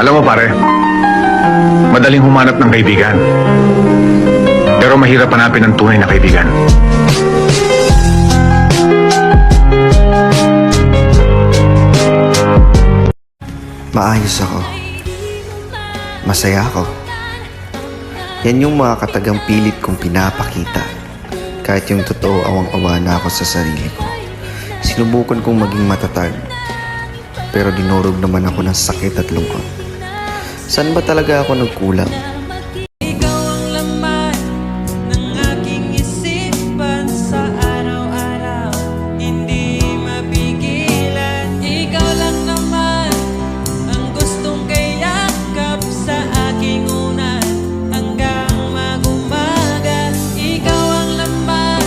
Alam mo pare, madaling humanap ng kaibigan. Pero mahirap hanapin ang tunay na kaibigan. Maayos ako. Masaya ako. Yan yung mga katagang pilit kong pinapakita. Kahit yung totoo awang-awa na ako sa sarili ko. Sinubukan kong maging matatag. Pero dinurog naman ako ng sakit at lungkot. Saan ba talaga ako nagkulang? Ikaw ang laman ng aking isipan sa araw-araw. Hindi mapigilan. Ikaw lang naman ang gustong kayakap sa aking unan hanggang magumaga. Ikaw ang laman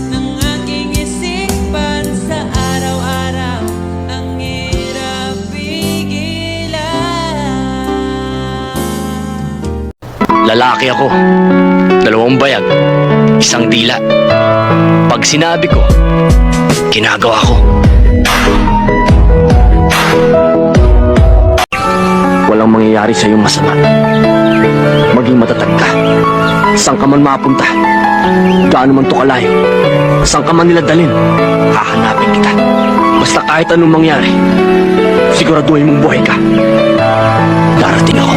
ng aking isipan sa araw-araw. Ang hirap pigilan. Lalaki ako, 2 bayag, 1 dila. Pag sinabi ko, ginagawa ko. Walang mangyayari sa iyong masama. Maging matatag ka. Saan ka man mapunta, gaano man to kalayo, saan ka man nila dalhin, hahanapin kita. Basta kahit anong mangyari, siguraduhin mong buhay ka. Darating ako.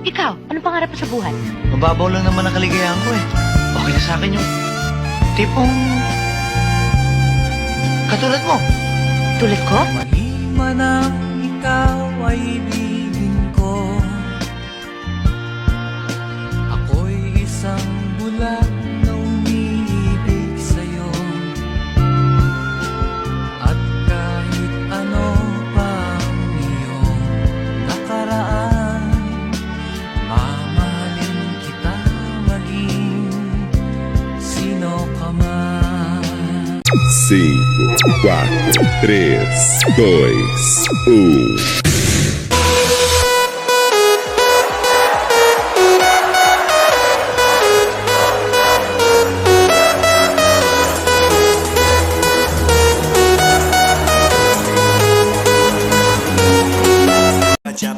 Ikaw, anong pangarap mo sa buhay? Mababaw lang naman ang kaligayahan ko eh. Okay na sa akin yung tipong katulad mo. Tulad ko? Maliman ang ikaw ay ibigin ko. Ako'y isang bulag na umiibig sa'yo. At kahit ano pa ang iyong nakaraan, mamahalin kita maging sino ka man. 5, 4, 3, 2, 1.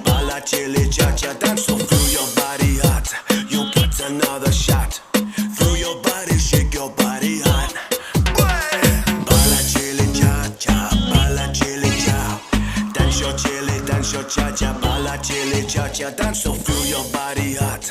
Bala chili cha-cha, dance so through your body hot. You put another shot through your body, shake your body hot. Bala chili cha-cha, bala chili cha. Dance your cha-cha, bala chili cha-cha, dance so through your body hot.